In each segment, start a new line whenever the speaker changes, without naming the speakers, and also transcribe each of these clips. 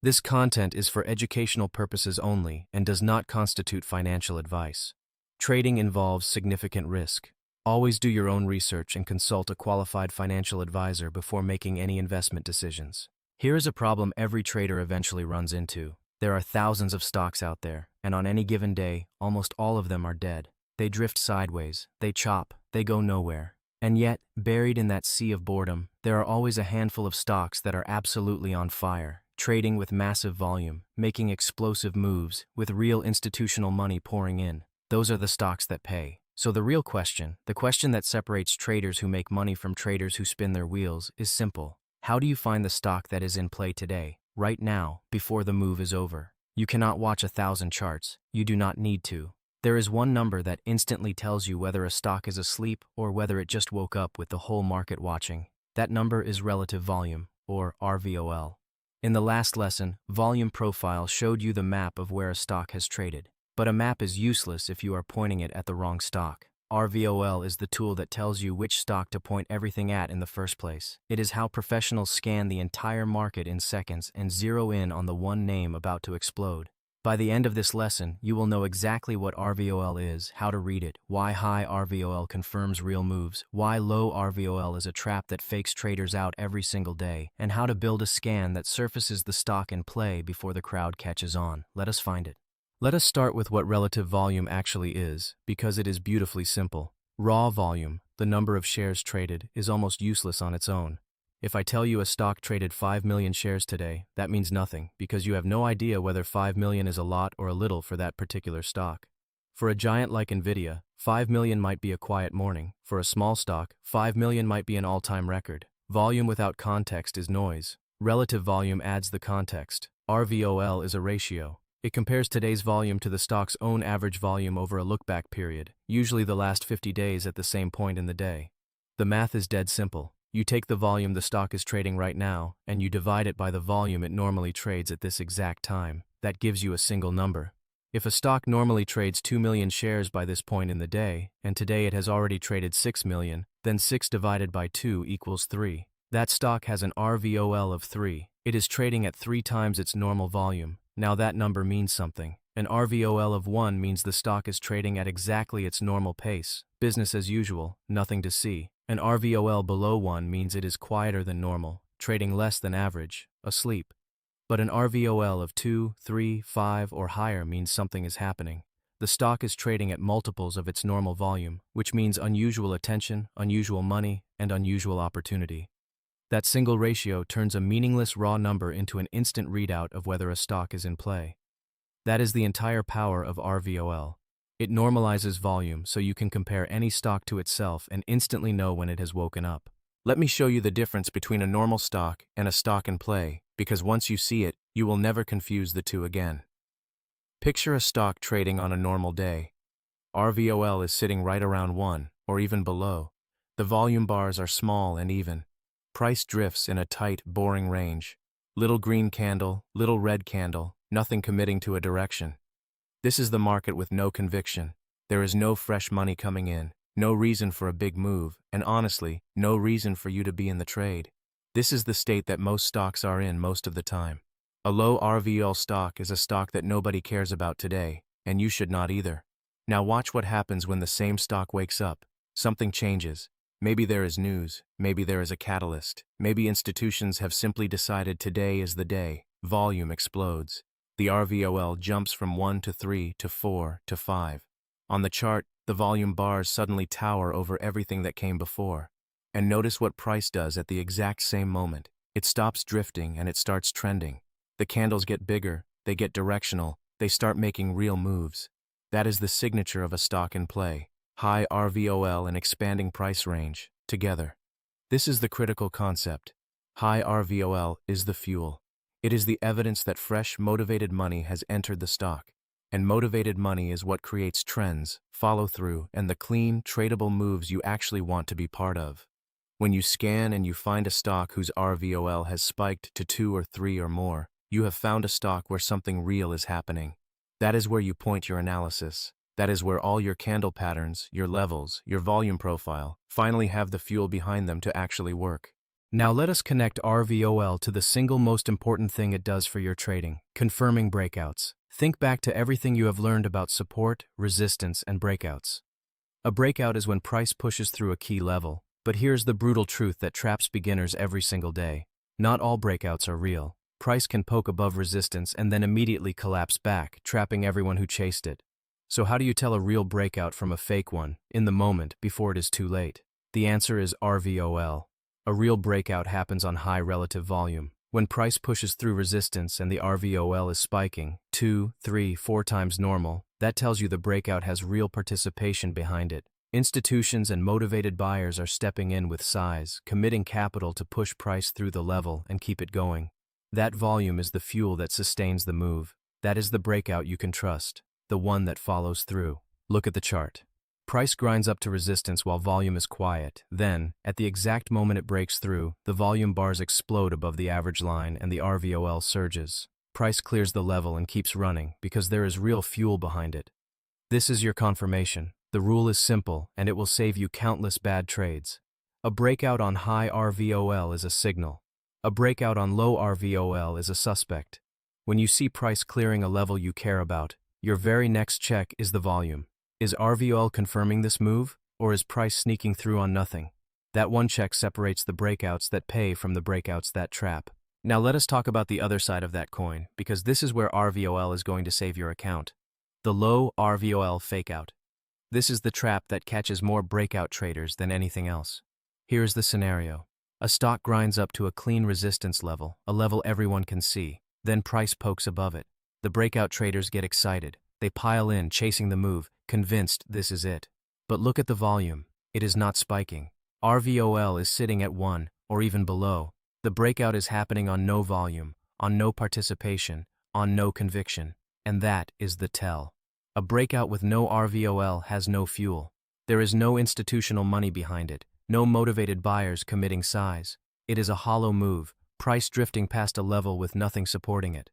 This content is for educational purposes only and does not constitute financial advice. Trading involves significant risk. Always do your own research and consult a qualified financial advisor before making any investment decisions. Here is a problem every trader eventually runs into. There are thousands of stocks out there, and on any given day, almost all of them are dead. They drift sideways, they chop, they go nowhere. And yet, buried in that sea of boredom, there are always a handful of stocks that are absolutely on fire, trading with massive volume, making explosive moves, with real institutional money pouring in. Those are the stocks that pay. So the real question, the question that separates traders who make money from traders who spin their wheels, is simple. How do you find the stock that is in play today, right now, before the move is over? You cannot watch 1,000 charts. You do not need to. There is one number that instantly tells you whether a stock is asleep or whether it just woke up with the whole market watching. That number is relative volume, or RVOL. In the last lesson, volume profile showed you the map of where a stock has traded. But a map is useless if you are pointing it at the wrong stock. RVOL is the tool that tells you which stock to point everything at in the first place. It is how professionals scan the entire market in seconds and zero in on the one name about to explode. By the end of this lesson, you will know exactly what RVOL is, how to read it, why high RVOL confirms real moves, why low RVOL is a trap that fakes traders out every single day, and how to build a scan that surfaces the stock in play before the crowd catches on. Let us find it. Let us start with what relative volume actually is, because it is beautifully simple. Raw volume, the number of shares traded, is almost useless on its own. If I tell you a stock traded 5 million shares today, that means nothing, because you have no idea whether 5 million is a lot or a little for that particular stock. For a giant like Nvidia, 5 million might be a quiet morning. For a small stock, 5 million might be an all-time record. Volume without context is noise. Relative volume adds the context. RVOL is a ratio. It compares today's volume to the stock's own average volume over a look-back period, usually the last 50 days at the same point in the day. The math is dead simple. You take the volume the stock is trading right now, and you divide it by the volume it normally trades at this exact time. That gives you a single number. If a stock normally trades 2 million shares by this point in the day, and today it has already traded 6 million, then 6 divided by 2 equals 3. That stock has an RVOL of 3. It is trading at 3 times its normal volume. Now that number means something. An RVOL of 1 means the stock is trading at exactly its normal pace. Business as usual, nothing to see. An RVOL below 1 means it is quieter than normal, trading less than average, asleep. But an RVOL of 2, 3, 5, or higher means something is happening. The stock is trading at multiples of its normal volume, which means unusual attention, unusual money, and unusual opportunity. That single ratio turns a meaningless raw number into an instant readout of whether a stock is in play. That is the entire power of RVOL. It normalizes volume so you can compare any stock to itself and instantly know when it has woken up. Let me show you the difference between a normal stock and a stock in play, because once you see it, you will never confuse the two again. Picture a stock trading on a normal day. RVOL is sitting right around 1, or even below. The volume bars are small and even. Price drifts in a tight, boring range. Little green candle, little red candle, nothing committing to a direction. This is the market with no conviction. There is no fresh money coming in, no reason for a big move, and honestly, no reason for you to be in the trade. This is the state that most stocks are in most of the time. A low RVOL stock is a stock that nobody cares about today, and you should not either. Now watch what happens when the same stock wakes up. Something changes. Maybe there is news, maybe there is a catalyst, maybe institutions have simply decided today is the day. Volume explodes. The RVOL jumps from 1 to 3 to 4 to 5. On the chart, the volume bars suddenly tower over everything that came before. And notice what price does at the exact same moment. It stops drifting and it starts trending. The candles get bigger, they get directional, they start making real moves. That is the signature of a stock in play. High RVOL and expanding price range, together. This is the critical concept. High RVOL is the fuel. It is the evidence that fresh, motivated money has entered the stock. And motivated money is what creates trends, follow-through, and the clean, tradable moves you actually want to be part of. When you scan and you find a stock whose RVOL has spiked to 2 or 3 or more, you have found a stock where something real is happening. That is where you point your analysis. That is where all your candle patterns, your levels, your volume profile, finally have the fuel behind them to actually work. Now let us connect RVOL to the single most important thing it does for your trading, confirming breakouts. Think back to everything you have learned about support, resistance, and breakouts. A breakout is when price pushes through a key level, but here's the brutal truth that traps beginners every single day. Not all breakouts are real. Price can poke above resistance and then immediately collapse back, trapping everyone who chased it. So how do you tell a real breakout from a fake one, in the moment, before it is too late? The answer is RVOL. A real breakout happens on high relative volume. When price pushes through resistance and the RVOL is spiking 2, 3, 4 times normal, that tells you the breakout has real participation behind it. Institutions and motivated buyers are stepping in with size, committing capital to push price through the level and keep it going. That volume is the fuel that sustains the move. That is the breakout you can trust, the one that follows through. Look at the chart. Price grinds up to resistance while volume is quiet. Then, at the exact moment it breaks through, the volume bars explode above the average line and the RVOL surges. Price clears the level and keeps running because there is real fuel behind it. This is your confirmation. The rule is simple, and it will save you countless bad trades. A breakout on high RVOL is a signal. A breakout on low RVOL is a suspect. When you see price clearing a level you care about, your very next check is the volume. Is RVOL confirming this move, or is price sneaking through on nothing? That one check separates the breakouts that pay from the breakouts that trap. Now let us talk about the other side of that coin, because this is where RVOL is going to save your account. The low RVOL fakeout. This is the trap that catches more breakout traders than anything else. Here's the scenario. A stock grinds up to a clean resistance level, a level everyone can see. Then price pokes above it. The breakout traders get excited. They pile in, chasing the move, convinced this is it. But look at the volume. It is not spiking. RVOL is sitting at 1, or even below. The breakout is happening on no volume, on no participation, on no conviction. And that is the tell. A breakout with no RVOL has no fuel. There is no institutional money behind it, no motivated buyers committing size. It is a hollow move, price drifting past a level with nothing supporting it.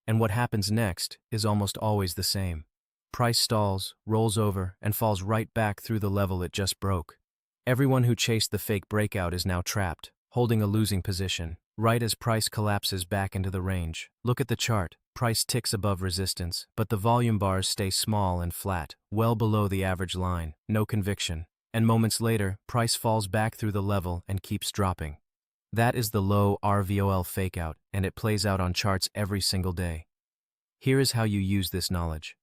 And what happens next is almost always the same. Price stalls, rolls over, and falls right back through the level it just broke. Everyone who chased the fake breakout is now trapped, holding a losing position, right as price collapses back into the range. Look at the chart. Price ticks above resistance, but the volume bars stay small and flat, well below the average line, no conviction. And moments later, price falls back through the level and keeps dropping. That is the low RVOL fakeout, and it plays out on charts every single day. Here is how you use this knowledge.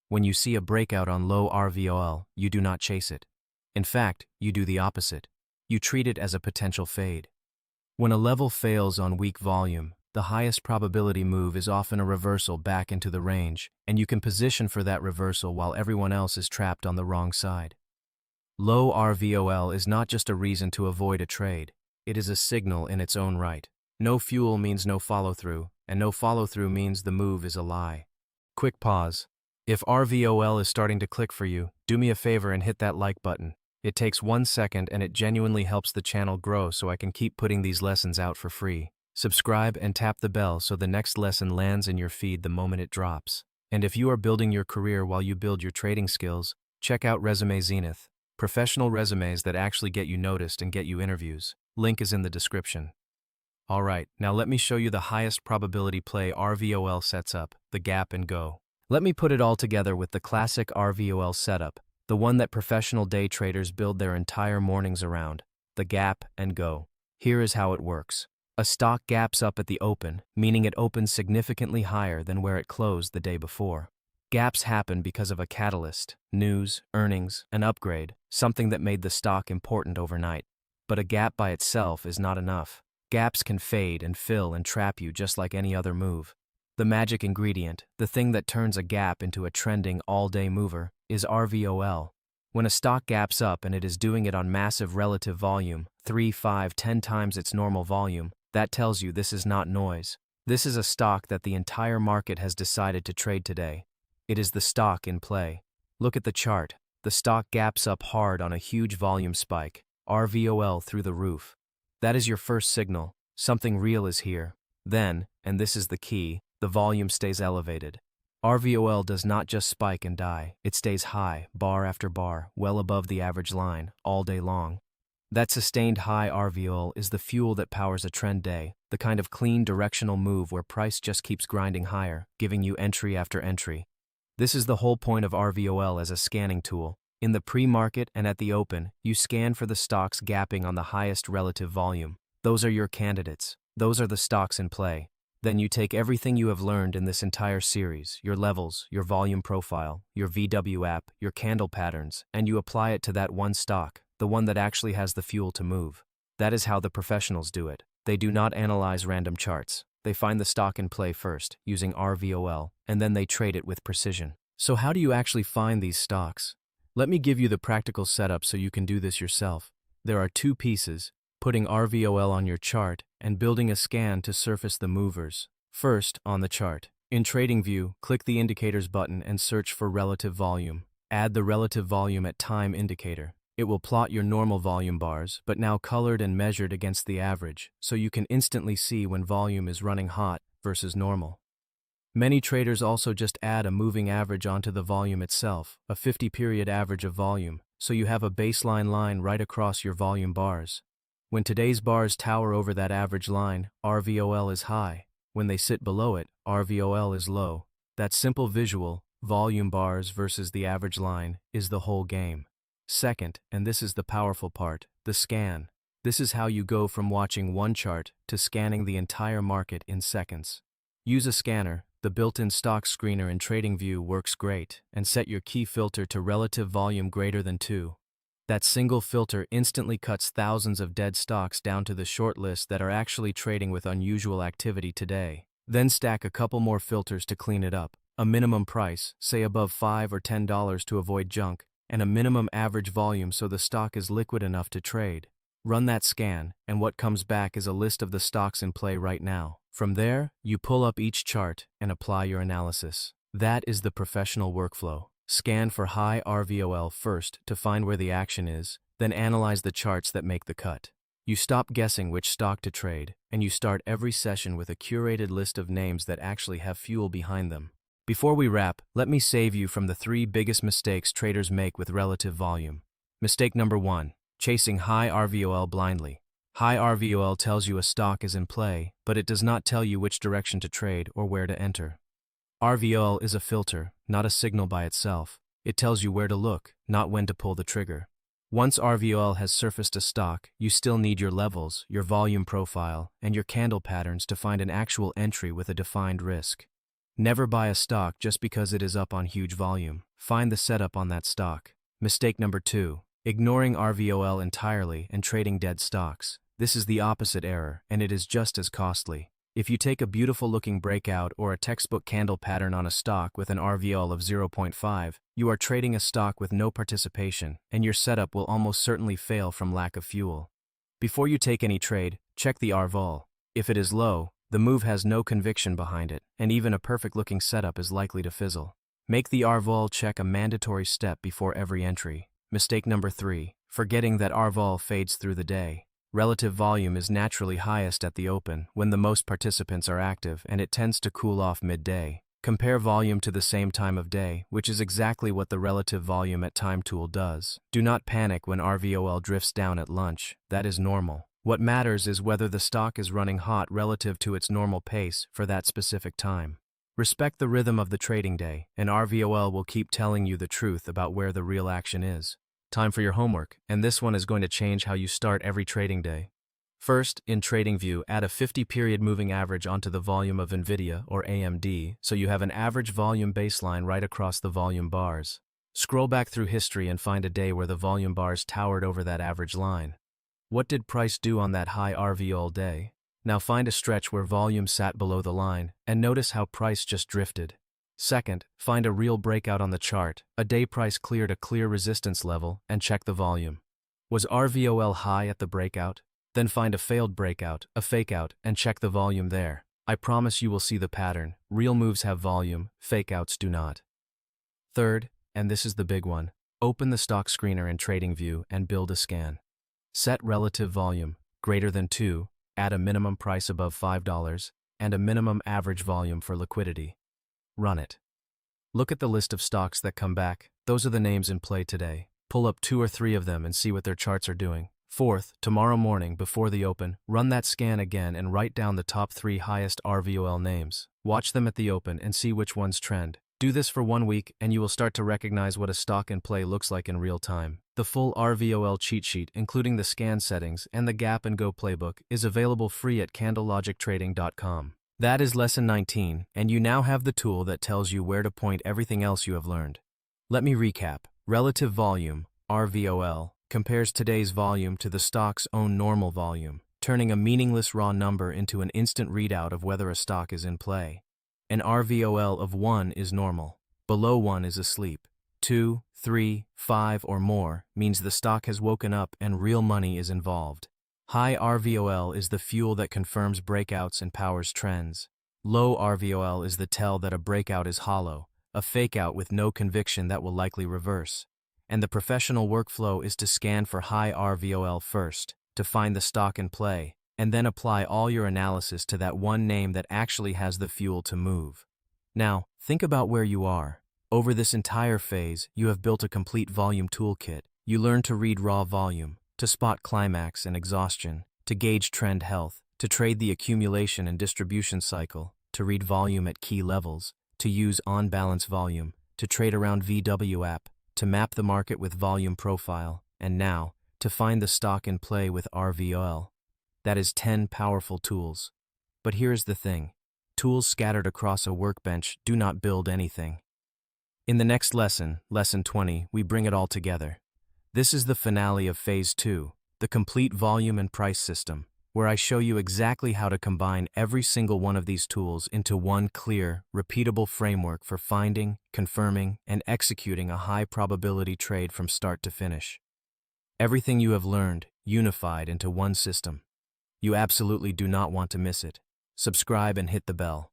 When you see a breakout on low RVOL, you do not chase it. In fact, you do the opposite. You treat it as a potential fade. When a level fails on weak volume, the highest probability move is often a reversal back into the range, and you can position for that reversal while everyone else is trapped on the wrong side. Low RVOL is not just a reason to avoid a trade. It is a signal in its own right. No fuel means no follow-through, and no follow-through means the move is a lie. Quick pause. If RVOL is starting to click for you, do me a favor and hit that like button. It takes 1 second and it genuinely helps the channel grow so I can keep putting these lessons out for free. Subscribe and tap the bell so the next lesson lands in your feed the moment it drops. And if you are building your career while you build your trading skills, check out Resume Zenith. Professional resumes that actually get you noticed and get you interviews. Link is in the description. Alright, now let me show you the highest probability play RVOL sets up, the gap and go. Let me put it all together with the classic RVOL setup, the one that professional day traders build their entire mornings around, the gap and go. Here is how it works. A stock gaps up at the open, meaning it opens significantly higher than where it closed the day before. Gaps happen because of a catalyst, news, earnings, an upgrade, something that made the stock important overnight. But a gap by itself is not enough. Gaps can fade and fill and trap you just like any other move. The magic ingredient, the thing that turns a gap into a trending all-day mover, is RVOL. When a stock gaps up and it is doing it on massive relative volume, 3, 5, 10 times its normal volume, that tells you this is not noise. This is a stock that the entire market has decided to trade today. It is the stock in play. Look at the chart. The stock gaps up hard on a huge volume spike, RVOL through the roof. That is your first signal. Something real is here. Then, and this is the key, the volume stays elevated. RVOL does not just spike and die. It stays high, bar after bar, well above the average line, all day long. That sustained high RVOL is the fuel that powers a trend day, the kind of clean directional move where price just keeps grinding higher, giving you entry after entry. This is the whole point of RVOL as a scanning tool. In the pre-market and at the open, you scan for the stocks gapping on the highest relative volume. Those are your candidates. Those are the stocks in play. Then you take everything you have learned in this entire series, your levels, your volume profile, your VW app, your candle patterns, and you apply it to that one stock, the one that actually has the fuel to move. That is how the professionals do it. They do not analyze random charts. They find the stock in play first, using RVOL, and then they trade it with precision. So how do you actually find these stocks? Let me give you the practical setup so you can do this yourself. There are two pieces: putting RVOL on your chart and building a scan to surface the movers. First, on the chart. In TradingView, click the Indicators button and search for relative volume. Add the relative volume at time indicator. It will plot your normal volume bars, but now colored and measured against the average, so you can instantly see when volume is running hot versus normal. Many traders also just add a moving average onto the volume itself, a 50-period average of volume, so you have a baseline line right across your volume bars. When today's bars tower over that average line, RVOL is high. When they sit below it, RVOL is low. That simple visual, volume bars versus the average line, is the whole game. Second, and this is the powerful part, the scan. This is how you go from watching one chart to scanning the entire market in seconds. Use a scanner. The built-in stock screener in TradingView works great, and set your key filter to relative volume greater than 2. That single filter instantly cuts thousands of dead stocks down to the short list that are actually trading with unusual activity today. Then stack a couple more filters to clean it up. A minimum price, say above $5 or $10 to avoid junk, and a minimum average volume so the stock is liquid enough to trade. Run that scan, and what comes back is a list of the stocks in play right now. From there, you pull up each chart and apply your analysis. That is the professional workflow. Scan for high RVOL first to find where the action is, then analyze the charts that make the cut. You stop guessing which stock to trade, and you start every session with a curated list of names that actually have fuel behind them. Before we wrap, let me save you from the 3 biggest mistakes traders make with relative volume. Mistake number 1. Chasing high RVOL blindly. High RVOL tells you a stock is in play, but it does not tell you which direction to trade or where to enter. RVOL is a filter, not a signal by itself. It tells you where to look, not when to pull the trigger. Once RVOL has surfaced a stock, you still need your levels, your volume profile, and your candle patterns to find an actual entry with a defined risk. Never buy a stock just because it is up on huge volume. Find the setup on that stock. Mistake number 2. Ignoring RVOL entirely and trading dead stocks. This is the opposite error, and it is just as costly. If you take a beautiful-looking breakout or a textbook candle pattern on a stock with an RVOL of 0.5, you are trading a stock with no participation, and your setup will almost certainly fail from lack of fuel. Before you take any trade, check the RVOL. If it is low, the move has no conviction behind it, and even a perfect-looking setup is likely to fizzle. Make the RVOL check a mandatory step before every entry. Mistake number 3. Forgetting that RVOL fades through the day. Relative volume is naturally highest at the open, when the most participants are active, and it tends to cool off midday. Compare volume to the same time of day, which is exactly what the relative volume at time tool does. Do not panic when RVOL drifts down at lunch. That is normal. What matters is whether the stock is running hot relative to its normal pace for that specific time. Respect the rhythm of the trading day, and RVOL will keep telling you the truth about where the real action is. Time for your homework, and this one is going to change how you start every trading day. First, in TradingView, add a 50-period moving average onto the volume of NVIDIA or AMD, so you have an average volume baseline right across the volume bars. Scroll back through history and find a day where the volume bars towered over that average line. What did price do on that high RVOL day? Now find a stretch where volume sat below the line, and notice how price just drifted. Second, find a real breakout on the chart, a day price cleared a clear resistance level, and check the volume. Was RVOL high at the breakout? Then find a failed breakout, a fakeout, and check the volume there. I promise you will see the pattern. Real moves have volume, fakeouts do not. Third, and this is the big one, open the stock screener in TradingView and build a scan. Set relative volume, greater than 2, add a minimum price above $5, and a minimum average volume for liquidity. Run it. Look at the list of stocks that come back. Those are the names in play today. Pull up 2 or 3 of them and see what their charts are doing. Fourth, tomorrow morning before the open, run that scan again and write down the top 3 highest RVOL names. Watch them at the open and see which ones trend. Do this for 1 week and you will start to recognize what a stock in play looks like in real time. The full RVOL cheat sheet, including the scan settings and the Gap and Go playbook, is available free at candlelogictrading.com. That is lesson 19, and you now have the tool that tells you where to point everything else you have learned. Let me recap. Relative volume, RVOL, compares today's volume to the stock's own normal volume, turning a meaningless raw number into an instant readout of whether a stock is in play. An RVOL of 1 is normal. Below 1 is asleep. 2, 3, 5 or more means the stock has woken up and real money is involved. High RVOL is the fuel that confirms breakouts and powers trends. Low RVOL is the tell that a breakout is hollow, a fakeout with no conviction that will likely reverse. And the professional workflow is to scan for high RVOL first, to find the stock in play, and then apply all your analysis to that one name that actually has the fuel to move. Now, think about where you are. Over this entire phase, you have built a complete volume toolkit. You learn to read raw volume, to spot climax and exhaustion, to gauge trend health, to trade the accumulation and distribution cycle, to read volume at key levels, to use on-balance volume, to trade around VW app, to map the market with volume profile, and now, to find the stock in play with RVOL. That is 10 powerful tools. But here's the thing. Tools scattered across a workbench do not build anything. In the next lesson, Lesson 20, we bring it all together. This is the finale of Phase 2, the complete volume and price system, where I show you exactly how to combine every single one of these tools into one clear, repeatable framework for finding, confirming, and executing a high-probability trade from start to finish. Everything you have learned, unified into one system. You absolutely do not want to miss it. Subscribe and hit the bell.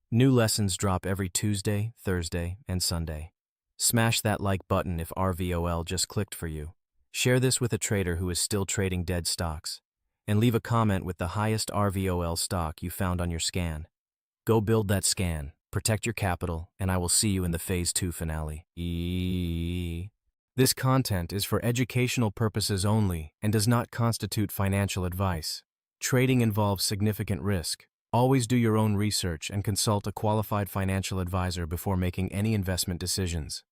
New lessons drop every Tuesday, Thursday, and Sunday. Smash that like button if RVOL just clicked for you. Share this with a trader who is still trading dead stocks. And leave a comment with the highest RVOL stock you found on your scan. Go build that scan, protect your capital, and I will see you in the Phase 2 finale. This content is for educational purposes only and does not constitute financial advice. Trading involves significant risk. Always do your own research and consult a qualified financial advisor before making any investment decisions.